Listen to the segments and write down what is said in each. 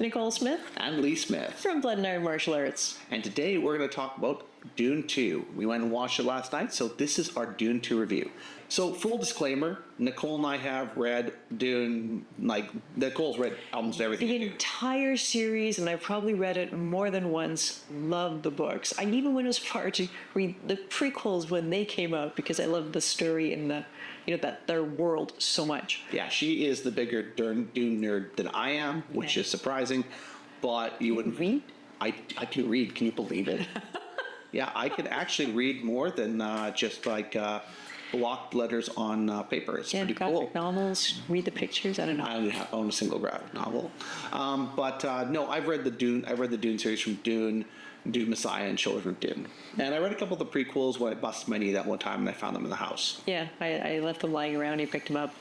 Nicole Smith and Lee Smith. from Blood and Iron Martial Arts. And today we're going to talk about Dune 2. We went and watched it last night, so this is our Dune 2 review. So, full disclaimer, Nicole and I have read Dune, Nicole's read almost everything. The entire series, and I've probably read it more than once, loved the books. I even went as far to read the prequels when they came out because I loved the story and their world so much. Yeah, she is the bigger Dune nerd than I am, which is surprising, but you wouldn't read? I do read, can you believe it? Yeah, I could actually read more than just block letters on paper. It's pretty cool. Graphic novels, read the pictures. I don't know. I don't own a single graphic novel, no, I've read the Dune series from Dune Messiah, and Children of Dune, and I read a couple of the prequels when I busted my knee that one time, and I found them in the house. Yeah, I left them lying around. He picked them up.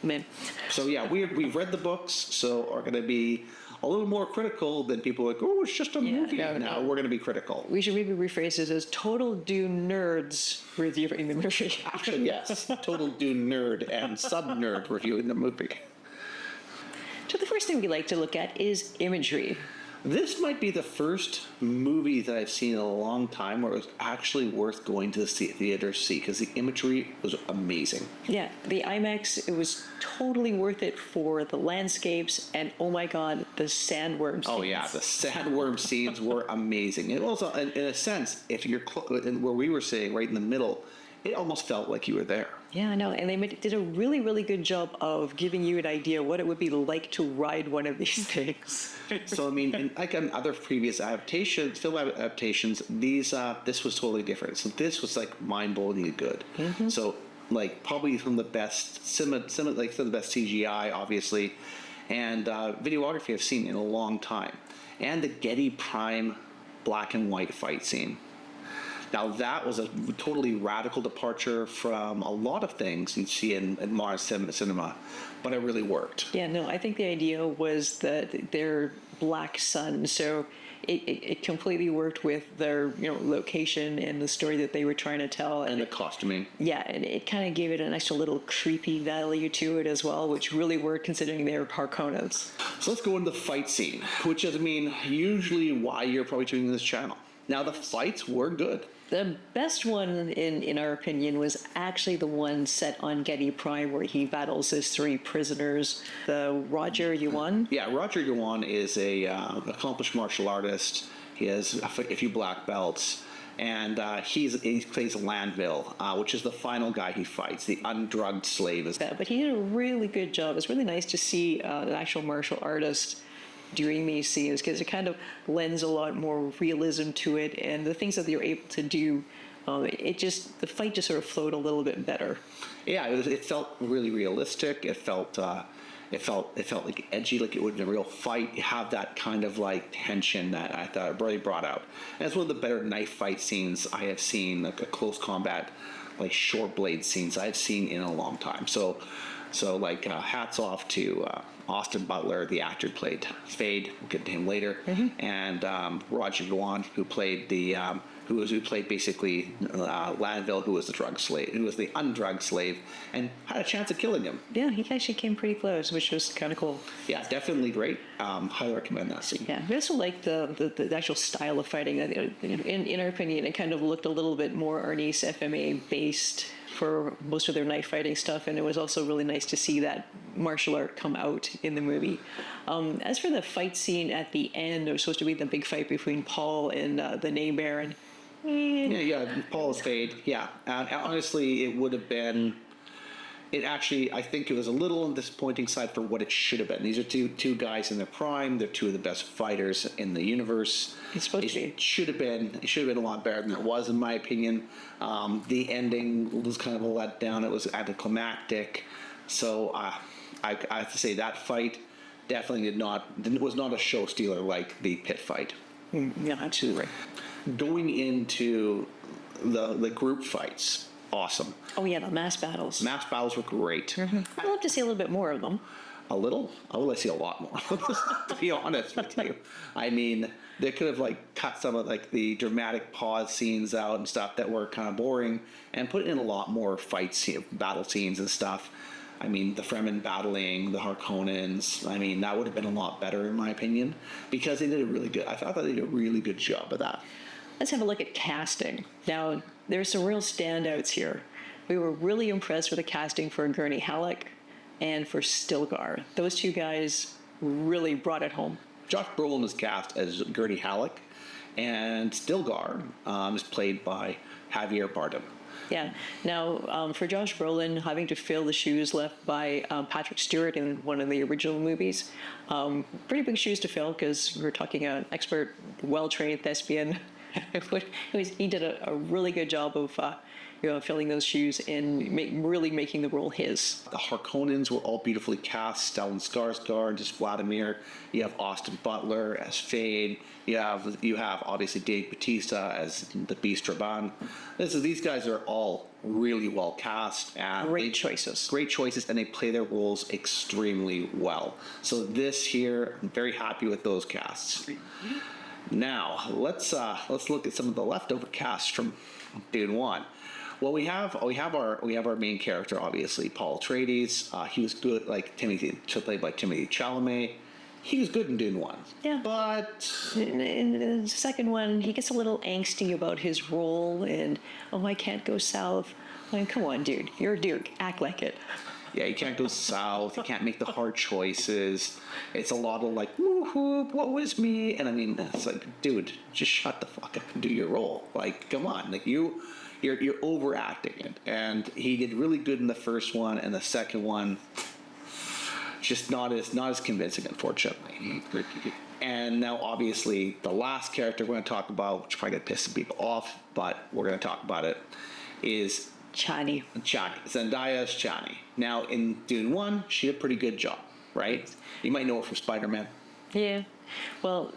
So yeah, we've read the books, so are going to be a little more critical than people like, oh, it's just a movie. No, we're going to be critical. We should maybe rephrase it as total Dune nerds reviewing the movie. Actually, yes. Total Dune nerd and sub-nerd reviewing the movie. So the first thing we like to look at is imagery. This might be the first movie that I've seen in a long time where it was actually worth going to the theater to see because the imagery was amazing. Yeah, the IMAX, it was totally worth it for the landscapes and, oh my God, the sandworm scenes. Oh yeah, the sandworm scenes were amazing. It also, in a sense, if you're where we were sitting right in the middle, it almost felt like you were there. Yeah, I know, and they did a really, really good job of giving you an idea what it would be like to ride one of these things. So I mean, like on other previous adaptations, film adaptations, this was totally different. So this was like mind-blowingly good. Mm-hmm. So like probably some of the best some of the best CGI, obviously, and videography I've seen in a long time, and the Getty Prime black and white fight scene. Now that was a totally radical departure from a lot of things you'd see in modern cinema, but it really worked. Yeah, no, I think the idea was that they're black sun, so it completely worked with their location and the story that they were trying to tell, and the costuming. Yeah, and it kind of gave it an extra little creepy value to it as well, which really worked considering they were Harkonnens. So let's go into the fight scene, which is, usually why you're probably tuning this channel. Now the fights were good. The best one, in our opinion, was actually the one set on Getty Prime where he battles his three prisoners. The Roger Yuan. Yeah, Roger Yuan is a accomplished martial artist. He has a few black belts, and he plays Landville, which is the final guy he fights, the undrugged slave. Yeah, but he did a really good job. It's really nice to see an actual martial artist doing these scenes because it kind of lends a lot more realism to it, and the things that they're able to do, the fight just sort of flowed a little bit better. Yeah, it felt really realistic. It felt like edgy, like it would have been a real fight. You have that kind of like tension that I thought it really brought out. And it's one of the better knife fight scenes I have seen, like a close combat, like short blade scenes I've seen in a long time. So hats off to Austin Butler, the actor played Fade. We'll get to him later, and Roger Yuan, who played basically Landville, who was the drug slave, who was the undrugged slave, and had a chance of killing him. Yeah, he actually came pretty close, which was kind of cool. Yeah, definitely great. Highly recommend that scene. Yeah, we also like the actual style of fighting. In our opinion, it kind of looked a little bit more Arnis FMA based for most of their knife fighting stuff, and it was also really nice to see that martial art come out in the movie. As for the fight scene at the end, it was supposed to be the big fight between Paul and the Name Baron. Yeah, Paul is Fade. Yeah, honestly, it would have been. It actually, I think it was a little on the disappointing side for what it should have been. These are two guys in their prime. They're two of the best fighters in the universe. It should have been a lot better than it was, in my opinion. The ending was kind of a letdown. It was anticlimactic. So I have to say that fight definitely was not a show stealer like the pit fight. Yeah, absolutely right. Going into the group fights. Awesome. Oh yeah, the mass battles. Mass battles were great. Mm-hmm. I'd love to see a little bit more of them. A little? I would like to see a lot more. To be honest with you, they could have cut some of the dramatic pause scenes out and stuff that were kind of boring, and put in a lot more battle scenes and stuff. I mean, the Fremen battling the Harkonnens. I mean, that would have been a lot better in my opinion, because they did a really good. I thought they did a really good job of that. Let's have a look at casting. Now, there's some real standouts here. We were really impressed with the casting for Gurney Halleck and for Stilgar. Those two guys really brought it home. Josh Brolin is cast as Gurney Halleck, and Stilgar is played by Javier Bardem. Yeah. Now, for Josh Brolin, having to fill the shoes left by Patrick Stewart in one of the original movies, pretty big shoes to fill, because we're talking an expert, well-trained thespian. He did a really good job of filling those shoes and really making the role his. The Harkonnens were all beautifully cast. Stellan Skarsgård as Vladimir. You have Austin Butler as Fade. You have obviously Dave Bautista as the Beast Raban. These guys are all really well cast. And Great choices, and they play their roles extremely well. So this here, I'm very happy with those casts. Now let's look at some of the leftover casts from Dune 1. Well, we have our main character, obviously Paul Atreides. He was good, played by Timothée Chalamet. He was good in Dune 1. Yeah. But in the second one, he gets a little angsty about his role, and I can't go south. I mean, come on, dude, you're a duke. Act like it. yeah, you can't go south. You can't make the hard choices. It's a lot of like, whoop, what was me? And I mean, it's like, dude, just shut the fuck up and do your role. Like, come on, like you're overacting it. And he did really good in the first one, and the second one, just not as convincing, unfortunately. And now, obviously, the last character we're going to talk about, which probably going to piss some people off, but we're going to talk about it, is Chani. Zendaya's Chani. Now, in Dune 1, she did a pretty good job, right? You might know her from Spider-Man. Yeah. Well,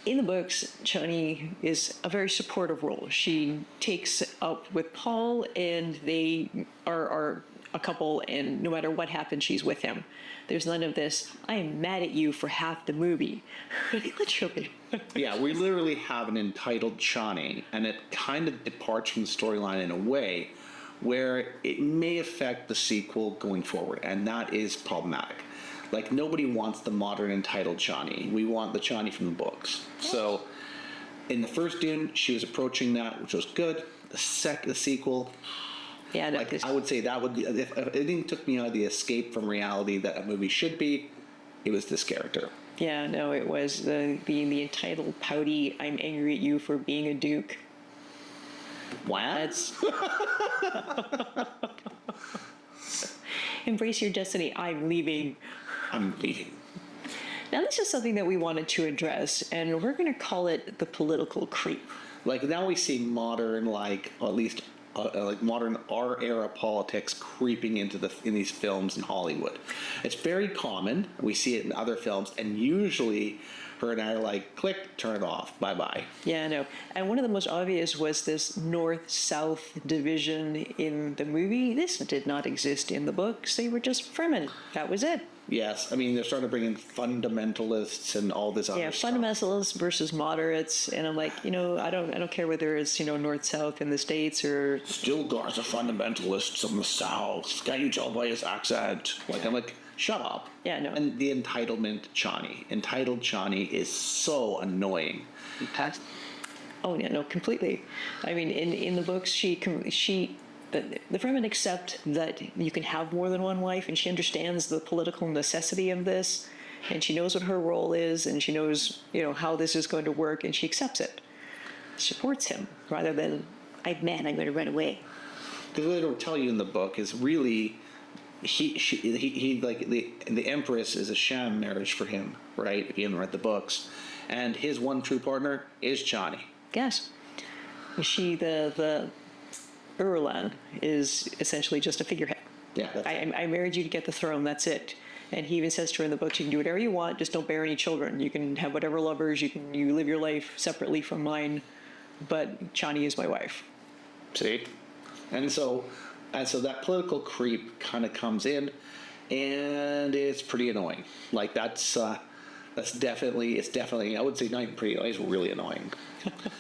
in the books, Chani is a very supportive role. She takes up with Paul, and they are a couple, and no matter what happens, she's with him. There's none of this, I am mad at you for half the movie. Literally. Yeah, we literally have an entitled Chani, and it kind of departs from the storyline in a way where it may affect the sequel going forward, and that is problematic. Like, nobody wants the modern entitled Chani. We want the Chani from the books. So, in the first Dune, she was approaching that, which was good. The sequel, Yeah, no, I would say that would be, if anything took me out of the escape from reality that a movie should be, it was this character. Yeah, no, it was the entitled pouty, I'm angry at you for being a duke. What? That's embrace your destiny, I'm leaving. I'm leaving. Now this is something that we wanted to address, and we're going to call it the political creep. Like, now we see modern, like, or at least like modern our era politics creeping in these films in Hollywood. It's very common. We see it in other films, and usually her and I are like, click, turn it off, bye-bye. Yeah, I know. And one of the most obvious was this north-south division in the movie. This did not exist in the books. They were just Fremen. That was it. Yes, I mean, they're starting to bring in fundamentalists and all this other stuff. Fundamentalists versus moderates, and I'm like, I don't care whether it's north-south in the States or. Stilgar's a fundamentalist from the South. Can't you tell by his accent? Like, I'm like, shut up. Yeah, no. And the entitlement Chani. Entitled Chani is so annoying. Oh yeah, no, completely. I mean, in the books, the Fremen accept that you can have more than one wife, and she understands the political necessity of this, and she knows what her role is, and she knows, how this is going to work, and she accepts it. Supports him, rather than, I'm going to run away. Because what they don't tell you in the book is really, he like, the Empress is a sham marriage for him, right? If you haven't read the books. And his one true partner is Chani. Yes. She, the Irulan is essentially just a figurehead. Yeah. I married you to get the throne, that's it. And he even says to her in the books, you can do whatever you want, just don't bear any children. You can have whatever lovers, you live your life separately from mine, but Chani is my wife. See? And so that political creep kind of comes in, and it's pretty annoying. Like, it's definitely, I would say not even pretty annoying, it's really annoying.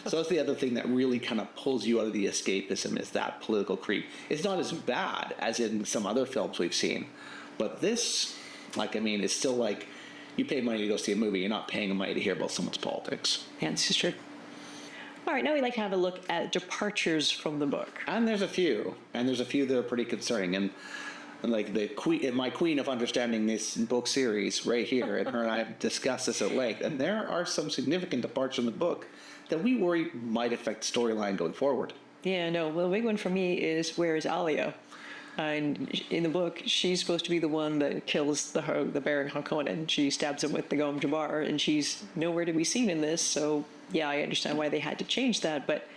So that's the other thing that really kind of pulls you out of the escapism, is that political creep. It's not as bad as in some other films we've seen, But this, like, I mean, it's still like you pay money to go see a movie. You're not paying money to hear about someone's politics. Yeah, this is true. All right, now we'd like to have a look at departures from the book. And there's a few that are pretty concerning. And like the queen, my queen of understanding this book series right here, and her and I have discussed this at length. And there are some significant departures in the book that we worry might affect the storyline going forward. Yeah, no, well, the big one for me is where is Alia? And in the book, she's supposed to be the one that kills the Baron Harkonnen. She stabs him with the Gom Jabbar, and she's nowhere to be seen in this. So, yeah, I understand why they had to change that, but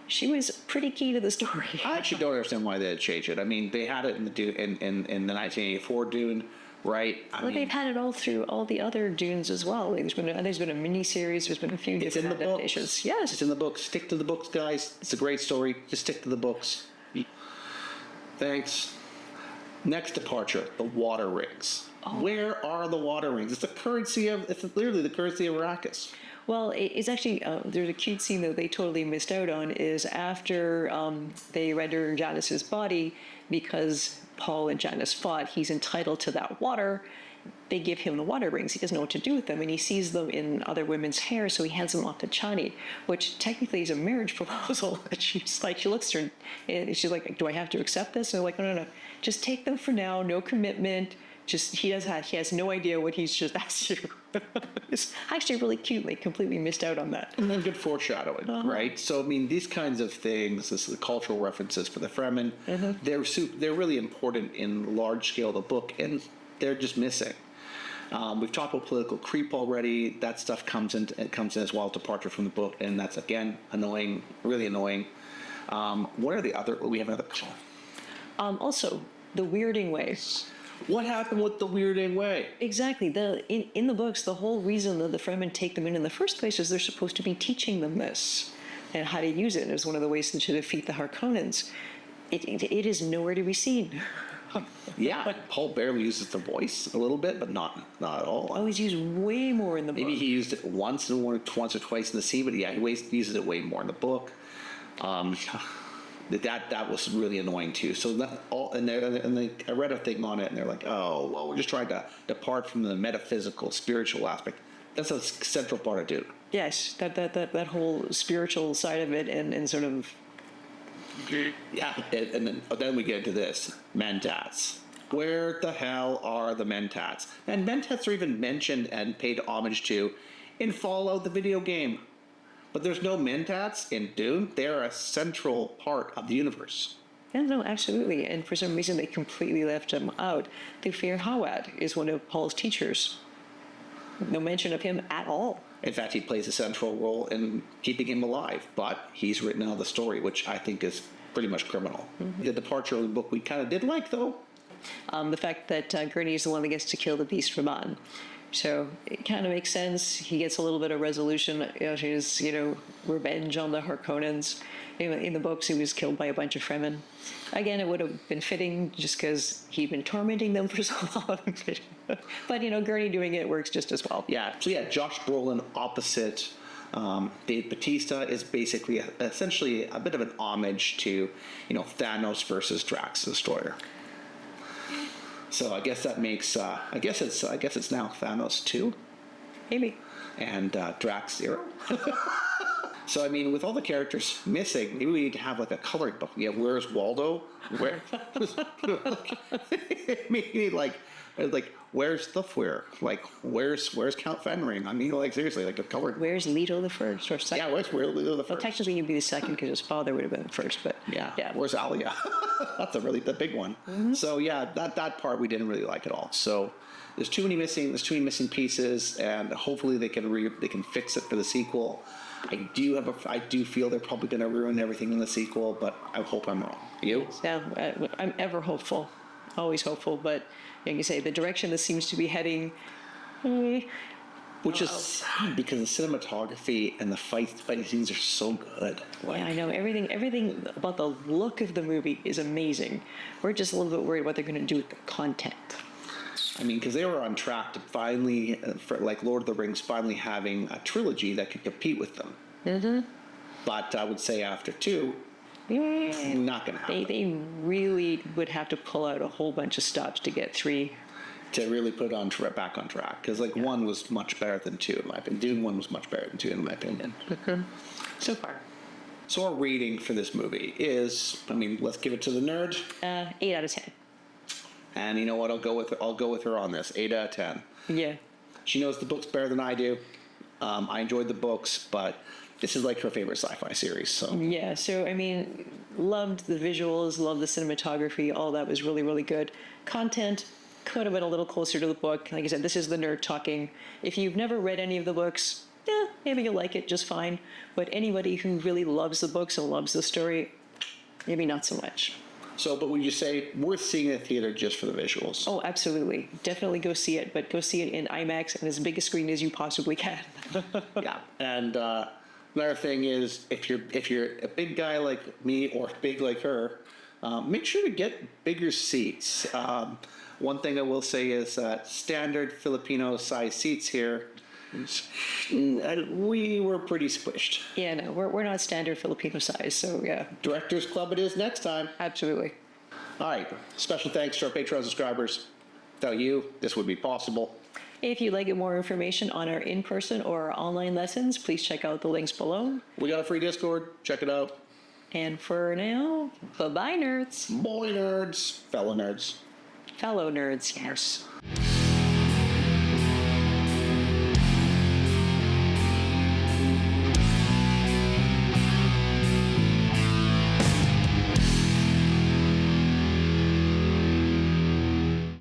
she was pretty key to the story. I actually don't understand why they had changed it. I mean, they had it in the Dune, in the 1984 Dune, right? I mean, They've had it all through all the other Dunes as well. There's been a mini-series, there's been a few it's in different the adaptations. books. Yes. It's in the books. Stick to the books, guys. It's a great story. Just stick to the books. Thanks. Next departure, the water rings. Oh. Where are the water rings? It's literally the currency of Arrakis. Well, it's actually, there's a cute scene that they totally missed out on, is after they render Janice's body, because Paul and Janice fought, he's entitled to that water. They give him the water rings. He doesn't know what to do with them, and he sees them in other women's hair, so he hands them off to Chani, which technically is a marriage proposal. She's like, she looks at her, and she's like, do I have to accept this? And they're like, no, just take them for now, no commitment. Just he has no idea what he's just asked you. It's actually really cute. They completely missed out on that. And then good foreshadowing, right? So I mean, these kinds of things, the cultural references for the Fremen, they're really important in large scale of the book, and they're just missing. We've talked about political creep already. That stuff comes in as well, departure from the book, and that's again annoying, really annoying. What are the other? We have another. Also, the weirding way. What happened with the weirding way? Exactly. In the books, the whole reason that the Fremen take them in the first place is they're supposed to be teaching them this and how to use it. It was one of the ways to defeat the Harkonnens. It is nowhere to be seen. Yeah, Paul barely uses the voice a little bit, but not at all. Oh, he's used way more in the book. Maybe he used it once or twice in the scene, but yeah, he uses it way more in the book. That was really annoying too. So I read a thing on it, and they're like, "Oh, well, we're just trying to depart from the metaphysical, spiritual aspect." That's a central part of Dune. Yes, that whole spiritual side of it, and sort of. Yeah, and then we get into this Mentats. Where the hell are the Mentats? And Mentats are even mentioned and paid homage to in Fallout, the video game. But there's no Mentats in Dune. They're a central part of the universe. Yeah, no, absolutely. And for some reason, they completely left him out. Thufir Hawat is one of Paul's teachers. No mention of him at all. In fact, he plays a central role in keeping him alive, but he's written out of the story, which I think is pretty much criminal. Mm-hmm. The departure of the book we kind of did like, though. The fact that Gurney is the one that gets to kill the Beast Raman. So it kind of makes sense. He gets a little bit of resolution. His, revenge on the Harkonnens. In the books, he was killed by a bunch of Fremen. Again, it would have been fitting just because he'd been tormenting them for so long. But, Gurney doing it works just as well. Yeah, so Josh Brolin opposite Dave Bautista is basically essentially a bit of an homage to, Thanos versus Drax the Destroyer. So I guess that makes I guess it's now Thanos 2. Maybe. And Drax 0. So I mean, with all the characters missing, maybe we need to have like a coloring book. Yeah, where's Waldo? Where? Maybe like where's Thufir? Like where's Count Fenring? I mean, like seriously, like a coloring. Where's Leto the First or second? Yeah, where's Leto the First? Well, technically he'd be the second because his father would have been the first, but yeah. Where's Alia? That's the big one. Mm-hmm. So yeah, that part we didn't really like at all. So there's too many missing pieces, and hopefully they can fix it for the sequel. I do feel they're probably going to ruin everything in the sequel, but I hope I'm wrong. You? Yeah, I'm ever hopeful, always hopeful, but like you say, the direction this seems to be heading. Which is sad because the cinematography and the fighting scenes are so good. Yeah, I know. Everything about the look of the movie is amazing. We're just a little bit worried what they're going to do with the content. I mean, because they were on track to finally, for like Lord of the Rings, finally having a trilogy that could compete with them. Mm-hmm. But I would say after 2, Yeah. Not going to happen. They really would have to pull out a whole bunch of stops to get 3. To really put it on back on track, because like 1 was much better than 2 in my opinion. Dune 1 was much better than 2 in my opinion. So far. So our rating for this movie is, I mean, let's give it to the nerd. 8 out of 10. And you know what? I'll go with her on this. 8 out of 10. Yeah. She knows the books better than I do. I enjoyed the books, but this is like her favorite sci-fi series. So Yeah, so I mean, loved the visuals, loved the cinematography, all that was really, really good. Content could have been a little closer to the book. Like I said, this is the nerd talking. If you've never read any of the books, maybe you'll like it just fine. But anybody who really loves the books and loves the story, maybe not so much. So, but would you say worth seeing in the theater just for the visuals? Oh, absolutely. Definitely go see it, but go see it in IMAX and as big a screen as you possibly can. Yeah. And another thing is, if you're a big guy like me or big like her, make sure to get bigger seats. One thing I will say is that standard Filipino size seats here, we were pretty squished. Yeah, no, we're not standard Filipino size, so yeah, Directors Club it is next time. absolutely. All right. Special thanks to our Patreon subscribers. Without you, this would be possible. If you'd like more information on our in-person or our online lessons, please check out the links below. We got a free Discord. Check it out. And for now, bye-bye, nerds. Boy nerds, fellow nerds. Fellow nerds, yes.